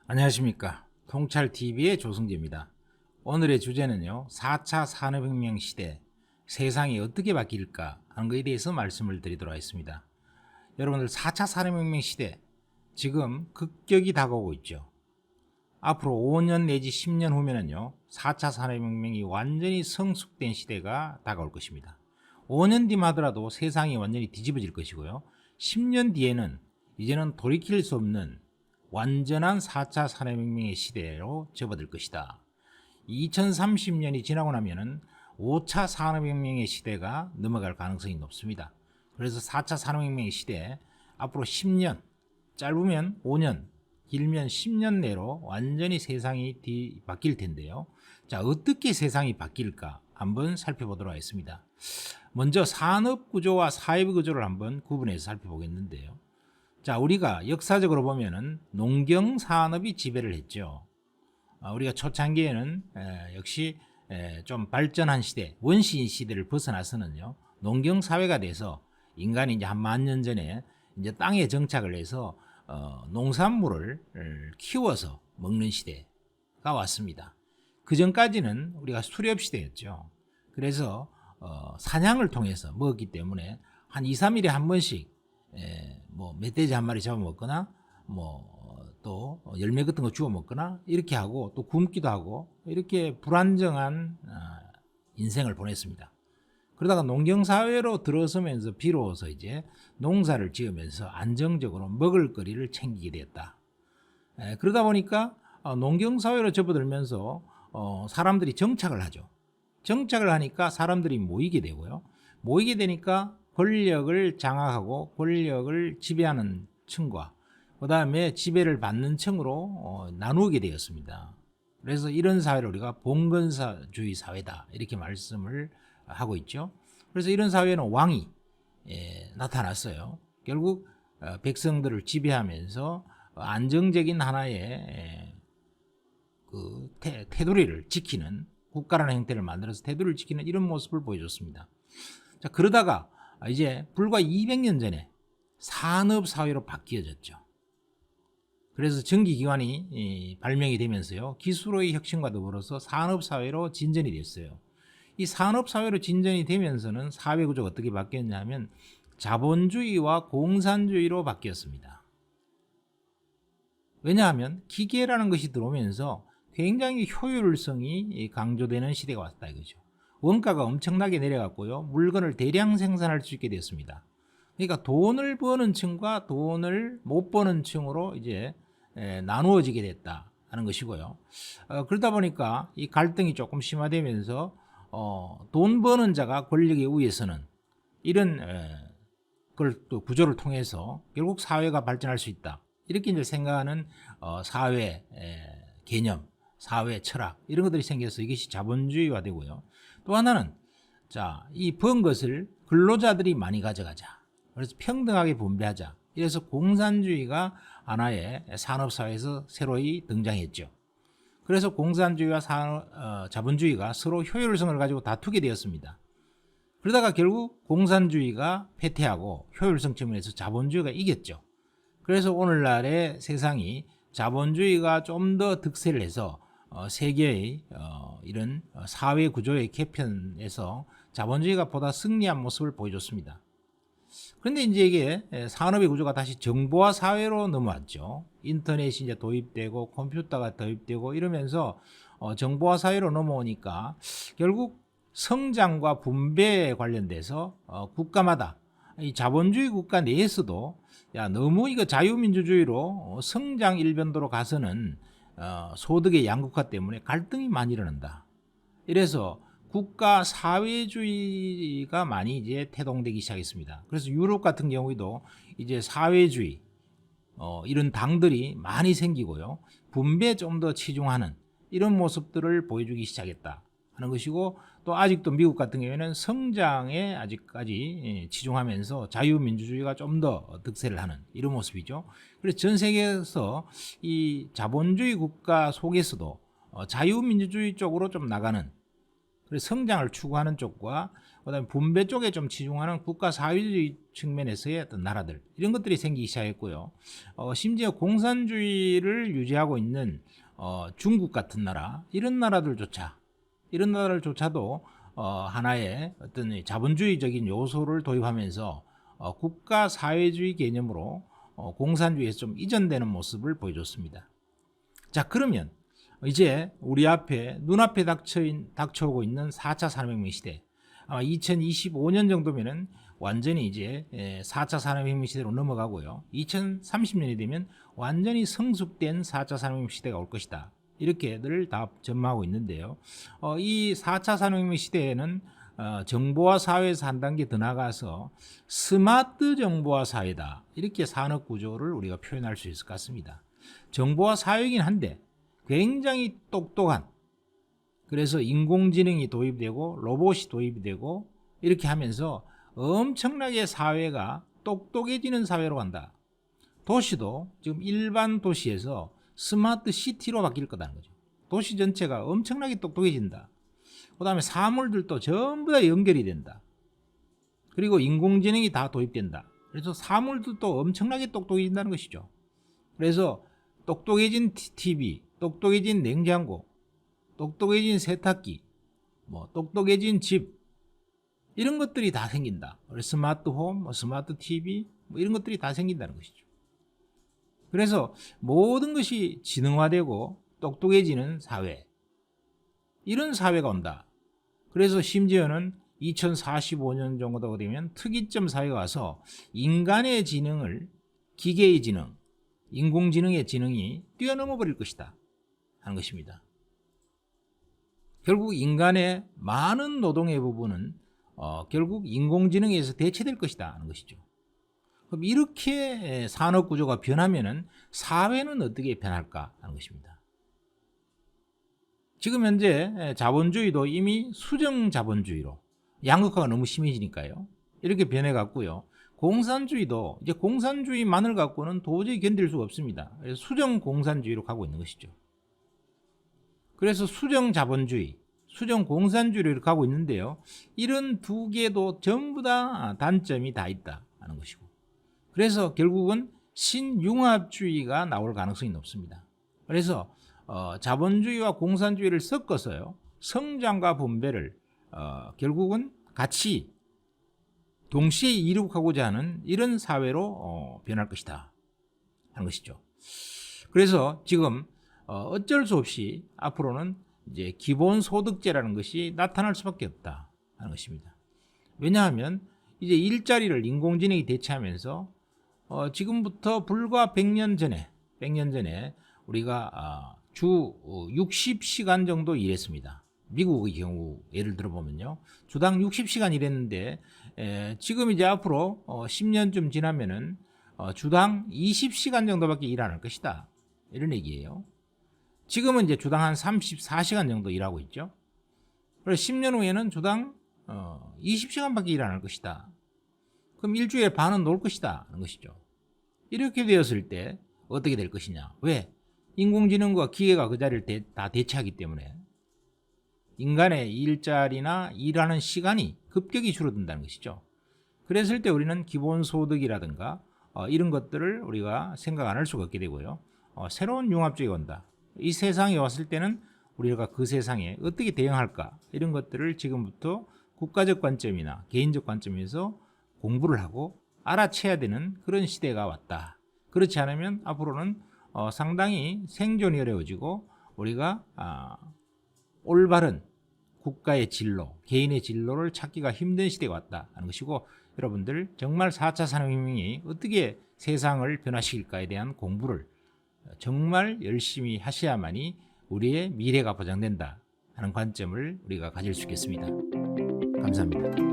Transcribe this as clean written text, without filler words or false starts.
안녕하십니까. 통찰TV의 조승재입니다. 오늘의 주제는요, 4차 산업혁명 시대 세상이 어떻게 바뀔까 하는 것에 대해서 말씀을 드리도록 하겠습니다. 여러분들 4차 산업혁명 시대 지금 급격히 다가오고 있죠. 앞으로 5년 내지 10년 후면은요, 4차 산업혁명이 완전히 성숙된 시대가 다가올 것입니다. 5년 뒤만 하더라도 세상이 완전히 뒤집어질 것이고요. 10년 뒤에는 이제는 돌이킬 수 없는 완전한 4차 산업혁명의 시대로 접어들 것이다. 2030년이 지나고 나면은 5차 산업혁명의 시대가 넘어갈 가능성이 높습니다. 그래서 4차 산업혁명의 시대 앞으로 10년, 짧으면 5년, 길면 10년 내로 완전히 세상이 바뀔 텐데요. 자, 어떻게 세상이 바뀔까 한번 살펴보도록 하겠습니다. 먼저 산업 구조와 사회 구조를 한번 구분해서 살펴보겠는데요. 자, 우리가 역사적으로 보면은 농경 산업이 지배를 했죠. 우리가 초창기에는 역시 좀 발전한 시대, 원시인 시대를 벗어나서는요, 농경 사회가 돼서 인간이 이제 한 10,000년 전에 이제 땅에 정착을 해서 농산물을 키워서 먹는 시대가 왔습니다. 그 전까지는 우리가 수렵 시대였죠. 그래서 사냥을 통해서 먹었기 때문에 한 2, 3일에 한 번씩 뭐 멧돼지 한 마리 잡아 먹거나 뭐 또 열매 같은 거 주워 먹거나 이렇게 하고 또 굶기도 하고 이렇게 불안정한 인생을 보냈습니다. 그러다가 농경 사회로 들어서면서 비로소 이제 농사를 지으면서 안정적으로 먹을 거리를 챙기게 되었다. 그러다 보니까 농경 사회로 접어들면서 사람들이 정착을 하죠. 정착을 하니까 사람들이 모이게 되고요. 모이게 되니까 권력을 장악하고 권력을 지배하는 층과 그 다음에 지배를 받는 층으로 나누게 되었습니다. 그래서 이런 사회를 우리가 봉건사주의 사회다 이렇게 말씀을 하고 있죠. 그래서 이런 사회는 왕이 나타났어요. 결국 백성들을 지배하면서 안정적인 하나의 그 테두리를 지키는 국가라는 형태를 만들어서 테두리를 지키는 이런 모습을 보여줬습니다. 자, 그러다가 이제 불과 200년 전에 산업사회로 바뀌어졌죠. 그래서 전기기관이 발명이 되면서요, 기술의 혁신과 더불어서 산업사회로 진전이 됐어요. 이 산업사회로 진전이 되면서는 사회구조가 어떻게 바뀌었냐면 자본주의와 공산주의로 바뀌었습니다. 왜냐하면 기계라는 것이 들어오면서 굉장히 효율성이 강조되는 시대가 왔다 이거죠. 원가가 엄청나게 내려갔고요. 물건을 대량 생산할 수 있게 됐습니다. 그러니까 돈을 버는 층과 돈을 못 버는 층으로 이제 나누어지게 됐다 하는 것이고요. 그러다 보니까 이 갈등이 조금 심화되면서 돈 버는 자가 권력에 의해서는 이런 걸 또 구조를 통해서 결국 사회가 발전할 수 있다. 이렇게 이제 생각하는 사회 개념, 사회 철학 이런 것들이 생겨서 이것이 자본주의화 되고요. 또 하나는 자, 이 번 것을 근로자들이 많이 가져가자. 그래서 평등하게 분배하자. 이래서 공산주의가 하나의 산업사회에서 새로이 등장했죠. 그래서 공산주의와 자본주의가 서로 효율성을 가지고 다투게 되었습니다. 그러다가 결국 공산주의가 패퇴하고 효율성 측면에서 자본주의가 이겼죠. 그래서 오늘날의 세상이 자본주의가 좀 더 득세를 해서 세계의 이런 사회 구조의 개편에서 자본주의가 보다 승리한 모습을 보여줬습니다. 그런데 이제 이게 산업의 구조가 다시 정보화 사회로 넘어왔죠. 인터넷이 이제 도입되고 컴퓨터가 도입되고 이러면서 정보화 사회로 넘어오니까 결국 성장과 분배에 관련돼서 국가마다 이 자본주의 국가 내에서도 야, 너무 이거 자유민주주의로 성장 일변도로 가서는 소득의 양극화 때문에 갈등이 많이 일어난다. 이래서 국가 사회주의가 많이 이제 태동되기 시작했습니다. 그래서 유럽 같은 경우에도 이제 사회주의 이런 당들이 많이 생기고요. 분배에 좀 더 치중하는 이런 모습들을 보여주기 시작했다 하는 것이고, 또 아직도 미국 같은 경우에는 성장에 아직까지 치중하면서 자유민주주의가 좀 더 득세를 하는 이런 모습이죠. 그래서 전 세계에서 이 자본주의 국가 속에서도 자유민주주의 쪽으로 좀 나가는, 그래서 성장을 추구하는 쪽과 그다음에 분배 쪽에 좀 치중하는 국가 사회주의 측면에서의 어떤 나라들, 이런 것들이 생기기 시작했고요. 심지어 공산주의를 유지하고 있는 중국 같은 나라, 이런 나라들조차도 하나의 어떤 자본주의적인 요소를 도입하면서 국가 사회주의 개념으로 공산주의에서 좀 이전되는 모습을 보여줬습니다. 자, 그러면 이제 우리 눈앞에 닥쳐오고 있는 4차 산업혁명 시대, 아마 2025년 정도면은 완전히 이제 4차 산업혁명 시대로 넘어가고요. 2030년이 되면 완전히 성숙된 4차 산업혁명 시대가 올 것이다, 이렇게들 다 전망하고 있는데요. 이 4차 산업혁명 시대에는 정보화 사회에서 한 단계 더 나가서 스마트 정보화 사회다, 이렇게 산업 구조를 우리가 표현할 수 있을 것 같습니다. 정보화 사회이긴 한데 굉장히 똑똑한, 그래서 인공지능이 도입되고 로봇이 도입이 되고 이렇게 하면서 엄청나게 사회가 똑똑해지는 사회로 간다. 도시도 지금 일반 도시에서 스마트 시티로 바뀔 거다는 거죠. 도시 전체가 엄청나게 똑똑해진다. 그 다음에 사물들도 전부 다 연결이 된다. 그리고 인공지능이 다 도입된다. 그래서 사물들도 엄청나게 똑똑해진다는 것이죠. 그래서 똑똑해진 TV, 똑똑해진 냉장고, 똑똑해진 세탁기, 똑똑해진 집, 이런 것들이 다 생긴다. 스마트홈, 스마트 TV, 이런 것들이 다 생긴다는 것이죠. 그래서 모든 것이 지능화되고 똑똑해지는 사회, 이런 사회가 온다. 그래서 심지어는 2045년 정도가 되면 특이점 사회가 와서 인간의 지능을 기계의 지능, 인공지능의 지능이 뛰어넘어 버릴 것이다 하는 것입니다. 결국 인간의 많은 노동의 부분은 결국 인공지능에 의해서 대체될 것이다 하는 것이죠. 그럼 이렇게 산업 구조가 변하면은 사회는 어떻게 변할까 하는 것입니다. 지금 현재 자본주의도 이미 수정 자본주의로, 양극화가 너무 심해지니까요, 이렇게 변해갔고요. 공산주의도 이제 공산주의만을 갖고는 도저히 견딜 수가 없습니다. 그래서 수정 공산주의로 가고 있는 것이죠. 그래서 수정 자본주의, 수정 공산주의로 가고 있는데요, 이런 두 개도 전부 다 단점이 다 있다 하는 것이고, 그래서 결국은 신융합주의가 나올 가능성이 높습니다. 그래서 자본주의와 공산주의를 섞어서요, 성장과 분배를 결국은 같이 동시에 이룩하고자 하는 이런 사회로 변할 것이다 하는 것이죠. 그래서 지금 어쩔 수 없이 앞으로는 이제 기본소득제라는 것이 나타날 수밖에 없다 하는 것입니다. 왜냐하면 이제 일자리를 인공지능이 대체하면서 지금부터 불과 100년 전에 우리가 주 60시간 정도 일했습니다. 미국의 경우 예를 들어보면요, 주당 60시간 일했는데 지금 이제 앞으로 10년쯤 지나면은 주당 20시간 정도밖에 일 안 할 것이다, 이런 얘기예요. 지금은 이제 주당 한 34시간 정도 일하고 있죠. 그래서 10년 후에는 주당 20시간밖에 일 안 할 것이다. 그럼 일주일에 반은 놀 것이다 하는 것이죠. 이렇게 되었을 때 어떻게 될 것이냐? 왜? 인공지능과 기계가 그 자리를 다 대체하기 때문에 인간의 일자리나 일하는 시간이 급격히 줄어든다는 것이죠. 그랬을 때 우리는 기본소득이라든가 이런 것들을 우리가 생각 안 할 수가 없게 되고요. 새로운 융합주의가 온다. 이 세상에 왔을 때는 우리가 그 세상에 어떻게 대응할까, 이런 것들을 지금부터 국가적 관점이나 개인적 관점에서 공부를 하고 알아채야 되는 그런 시대가 왔다. 그렇지 않으면 앞으로는 상당히 생존이 어려워지고 우리가 올바른 국가의 진로, 개인의 진로를 찾기가 힘든 시대가 왔다 하는 것이고, 여러분들 정말 4차 산업혁명이 어떻게 세상을 변화시킬까에 대한 공부를 정말 열심히 하셔야만이 우리의 미래가 보장된다 하는 관점을 우리가 가질 수 있겠습니다. 감사합니다.